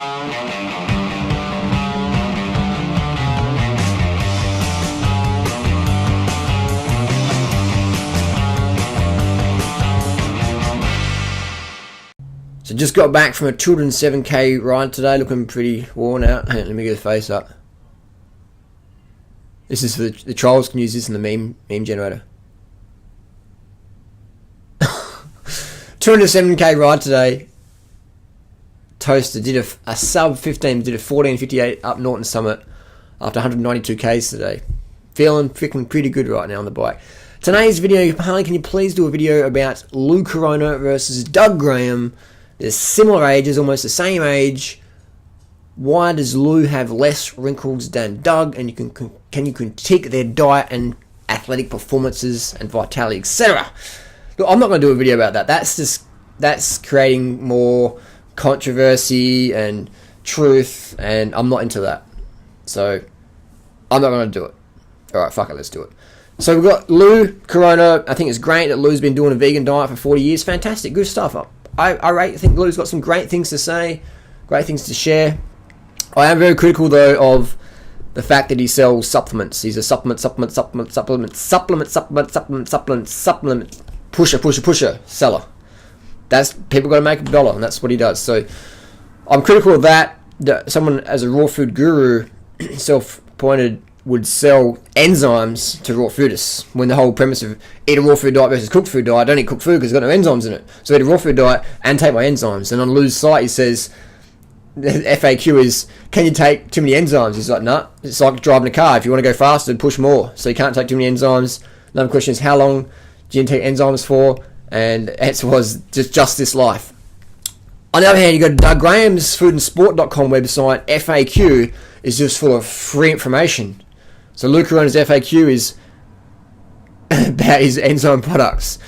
So just got back from a 207k ride today, looking pretty worn out. Hang on, let me get the face up. This is for the trolls can use this in the meme generator. 207k ride today. Toaster did a sub 15, did a 14:58 up Norton Summit after 192k's today. Feeling freaking pretty good right now on the bike. Today's video, Harley, can you please do a video about Lou Corona versus Doug Graham? They're similar ages, almost the same age. Why does Lou have less wrinkles than Doug? And can you critique their diet and athletic performances and vitality, etc.? Look, I'm not going to do a video about that. That's creating more controversy and truth, and I'm not into that. So I'm not going to do it. All right, fuck it, let's do it. So we've got Lou Corona. I think it's great that Lou's been doing a vegan diet for 40 years. Fantastic, good stuff. I think Lou's got some great things to say, great things to share. I am very critical, though, of the fact that he sells supplements. He's a supplement pusher seller. That's, people got to make $1, and that's what he does. So I'm critical of that someone as a raw food guru, self-appointed, would sell enzymes to raw foodists, when the whole premise of eat a raw food diet versus cooked food diet, I don't eat cooked food because it's got no enzymes in it. So eat a raw food diet and take my enzymes. And on Lou's site he says, the FAQ is, can you take too many enzymes? He's like, nah, it's like driving a car. If you want to go faster, push more. So you can't take too many enzymes. Another question is, how long do you take enzymes for? And the answer was, just this life. On the other hand, you go to Doug Graham's foodandsport.com website. FAQ is just full of free information. So Lou Corona's FAQ is about his enzyme products.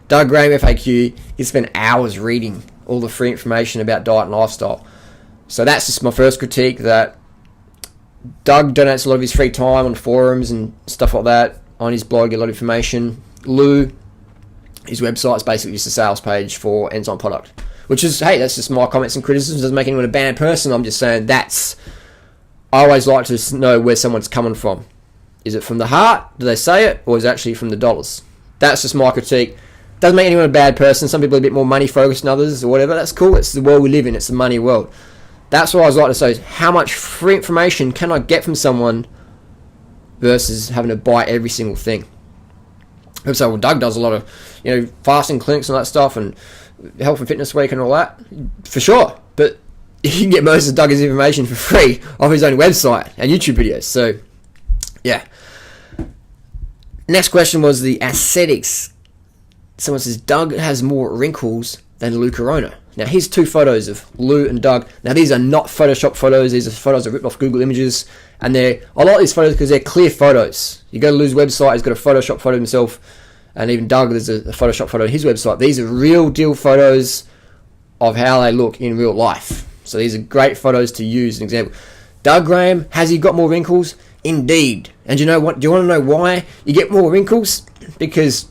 Doug Graham FAQ, he spent hours reading all the free information about diet and lifestyle. So that's just my first critique, that Doug donates a lot of his free time on forums and stuff like that. On his blog, get a lot of information. Lou, his website is basically just a sales page for enzyme product. Which is, hey, that's just my comments and criticisms. Doesn't make anyone a bad person. I'm just saying I always like to know where someone's coming from. Is it from the heart? Do they say it? Or is it actually from the dollars? That's just my critique. Doesn't make anyone a bad person. Some people are a bit more money focused than others or whatever. That's cool. It's the world we live in. It's the money world. That's what I always like to say, is how much free information can I get from someone versus having to buy every single thing. People say, well, Doug does a lot of, fasting clinics and all that stuff, and health and fitness week and all that. For sure. But you can get most of Doug's information for free off his own website and YouTube videos. So, yeah. Next question was the aesthetics. Someone says, Doug has more wrinkles than Lou Corona. Now, here's two photos of Lou and Doug. Now, these are not Photoshop photos. These are photos that are ripped off Google Images. And I like these photos because they're clear photos. You go to Lou's website, he's got a Photoshop photo of himself. And even Doug, there's a Photoshop photo on his website. These are real deal photos of how they look in real life. So these are great photos to use as an example. Doug Graham, has he got more wrinkles? Indeed. And you know what? Do you want to know why you get more wrinkles? Because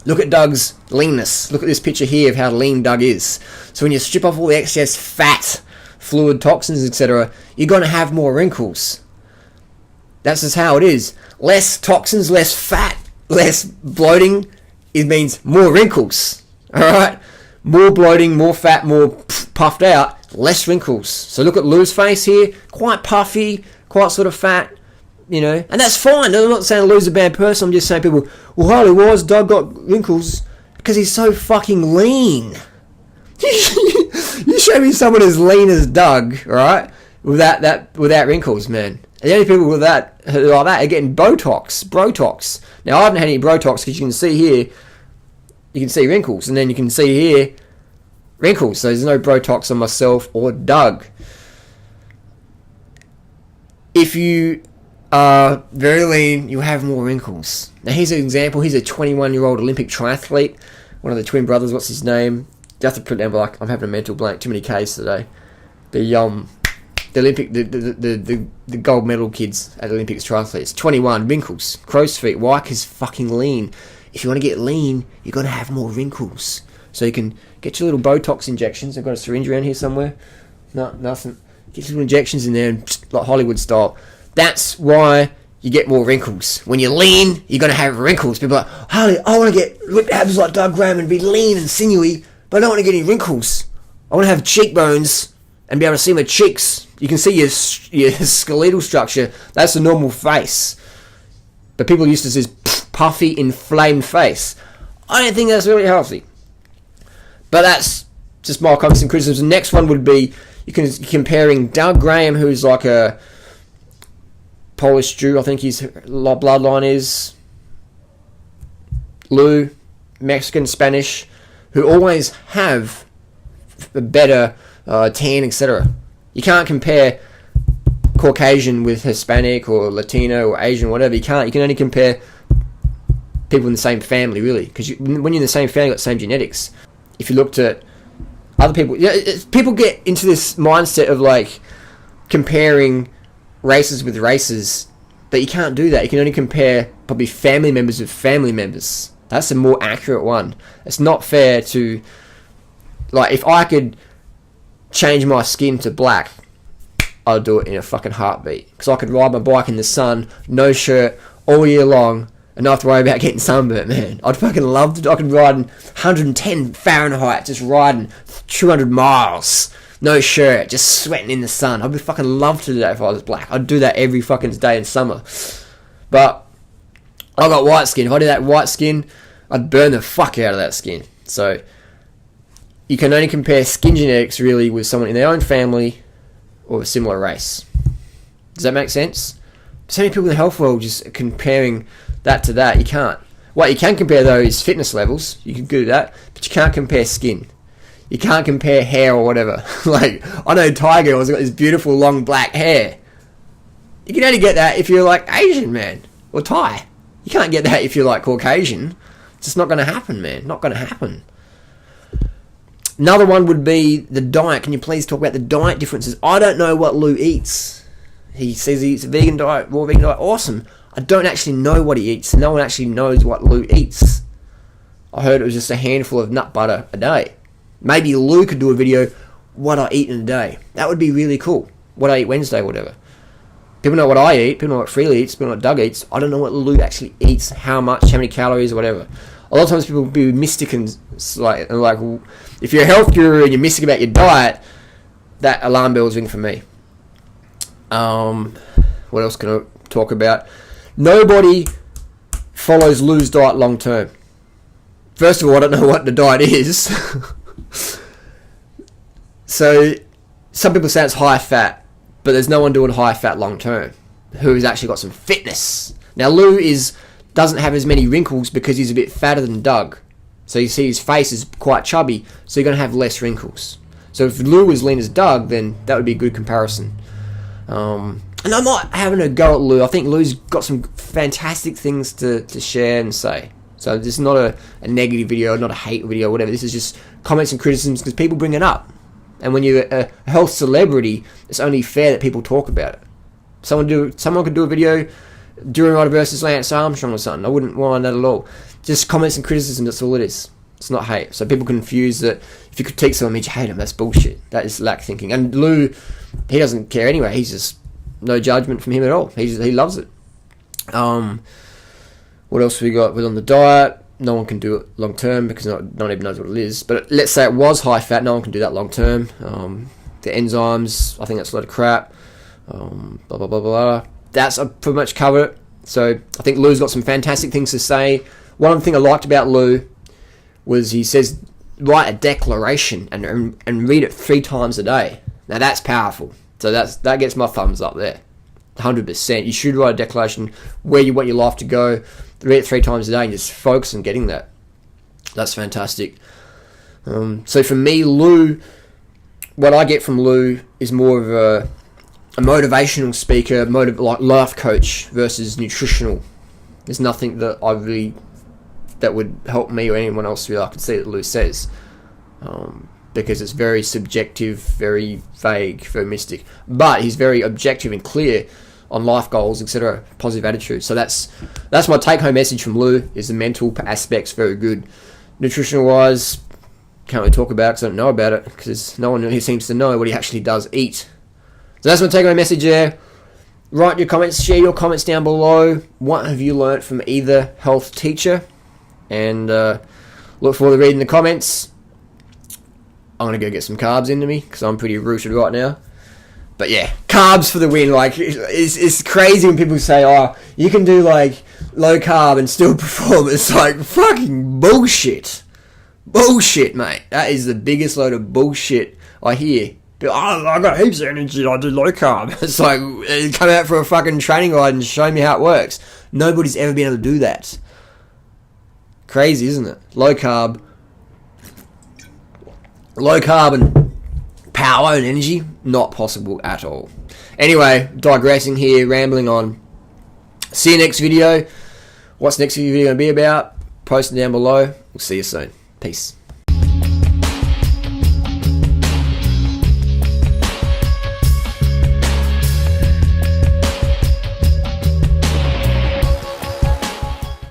look at Doug's leanness. Look at this picture here of how lean Doug is. So when you strip off all the excess fat, fluid, toxins, etc., you're going to have more wrinkles. That's just how it is. Less toxins, less fat, less bloating, it means more wrinkles. Alright? More bloating, more fat, more puffed out, less wrinkles. So look at Lou's face here. Quite puffy, quite sort of fat. And that's fine. I'm not saying Lou's a bad person. I'm just saying people, well, Harley, why has Doug got wrinkles? Because he's so fucking lean. You show me someone as lean as Doug, right? Without wrinkles, man. And the only people like that are getting Botox. Now, I haven't had any Botox because you can see here, you can see wrinkles. And then you can see here, wrinkles. So there's no Botox on myself or Doug. If you are very lean, you have more wrinkles. Now, here's an example. He's a 21-year-old Olympic triathlete. One of the twin brothers, what's his name? You have to put it down, but I'm having a mental blank. Too many Ks today. The Olympic, the gold medal kids at Olympics triathletes. 21, wrinkles, crow's feet. Why? Because fucking lean. If you want to get lean, you're going to have more wrinkles. So you can get your little Botox injections. I've got a syringe around here somewhere. No, nothing. Get little injections in there, and like Hollywood style. That's why you get more wrinkles. When you're lean, you're going to have wrinkles. People are like, Harley, I want to get ripped abs like Doug Graham and be lean and sinewy, but I don't want to get any wrinkles. I want to have cheekbones and be able to see my cheeks. You can see your skeletal structure. That's a normal face. But people used to see this puffy, inflamed face. I don't think that's really healthy. But that's just my comments and criticisms. The next one would be, comparing Doug Graham, who's like a Polish Jew, I think his bloodline is, Lou, Mexican, Spanish, who always have a better tan, etc. You can't compare Caucasian with Hispanic or Latino or Asian, whatever. You can't. You can only compare people in the same family, really, because when you're in the same family, you've got the same genetics. If you looked at other people, people get into this mindset of like comparing races with races, but you can't do that. You can only compare probably family members with family members. That's a more accurate one. It's not fair to, like, if I could change my skin to black, I'd do it in a fucking heartbeat, because I could ride my bike in the sun, no shirt, all year long, and not have to worry about getting sunburnt, man. I'd fucking love to. I could ride in 110 Fahrenheit, just riding 200 miles, no shirt, just sweating in the sun. I'd be fucking love to do that if I was black. I'd do that every fucking day in summer. But I got white skin. If I did that white skin, I'd burn the fuck out of that skin. So you can only compare skin genetics really with someone in their own family or a similar race. Does that make sense? So many people in the health world just comparing that to that. You can't. What you can compare though is fitness levels. You can do that, but you can't compare skin. You can't compare hair or whatever. Like, I know Tiger has got this beautiful long black hair. You can only get that if you're like Asian, man, or Thai. You can't get that if you're like Caucasian. It's just not going to happen, man. Not going to happen. Another one would be the diet. Can you please talk about the diet differences? I don't know what Lou eats. He says he eats a vegan diet, raw vegan diet. Awesome. I don't actually know what he eats. No one actually knows what Lou eats. I heard it was just a handful of nut butter a day. Maybe Lou could do a video, what I eat in a day. That would be really cool. What I eat Wednesday, whatever. People know what I eat. People know what Freely eats. People know what Doug eats. I don't know what Lou actually eats, how much, how many calories, or whatever. A lot of times people will be mystic and like, if you're a health guru and you're mystic about your diet, that alarm bell's ring for me. What else can I talk about? Nobody follows Lou's diet long term. First of all, I don't know what the diet is. So some people say it's high fat, but there's no one doing high fat long term who's actually got some fitness. Now Lou doesn't have as many wrinkles because he's a bit fatter than Doug. So you see his face is quite chubby, so you're going to have less wrinkles. So if Lou was lean as Doug, then that would be a good comparison. And I'm not having a go at Lou. I think Lou's got some fantastic things to share and say. So this is not a negative video, not a hate video, whatever. This is just comments and criticisms because people bring it up. And when you're a health celebrity, it's only fair that people talk about it. Someone could do a video, Duran Rider versus Lance Armstrong or something. I wouldn't mind that at all. Just comments and criticism, that's all it is. It's not hate. So people confuse that if you critique someone means you hate them. That's bullshit. That is lack thinking. And Lou, he doesn't care anyway. He's just no judgment from him at all. He loves it. What else we got? With on the diet, no one can do it long term because no one even knows what it is. But let's say it was high fat, no one can do that long term. The enzymes, I think that's a lot of crap. Blah blah blah blah. That's pretty much covered it. So I think Lou's got some fantastic things to say. One thing I liked about Lou was he says write a declaration and read it 3 times a day. Now that's powerful. So that gets my thumbs up there. 100%. You should write a declaration where you want your life to go. Read it 3 times a day and just focus on getting that. That's fantastic. So for me, Lou, what I get from Lou is more of a motivational speaker, like life coach versus nutritional. There's nothing that would help me or anyone else I could see that Lou says. Because it's very subjective, very vague, very mystic. But he's very objective and clear on life goals, etc. Positive attitude. So that's my take-home message from Lou, is the mental aspects very good. Nutritional-wise, can't really talk about it because I don't know about it, because no one really seems to know what he actually does eat. So that's my takeaway message there. Write your comments, share your comments down below. What have you learnt from either health teacher? And look forward to reading the comments. I'm going to go get some carbs into me because I'm pretty rooted right now. But yeah, carbs for the win. Like, it's crazy when people say, oh, you can do like low carb and still perform. It's like fucking bullshit. Bullshit, mate. That is the biggest load of bullshit I hear. Oh, I got heaps of energy, I do low carb. It's like, come out for a fucking training ride and show me how it works. Nobody's ever been able to do that. Crazy, isn't it? Low carb and power and energy, not possible at all. Anyway, digressing here, rambling on. See you next video. What's next video going to be about? Post it down below. We'll see you soon. Peace.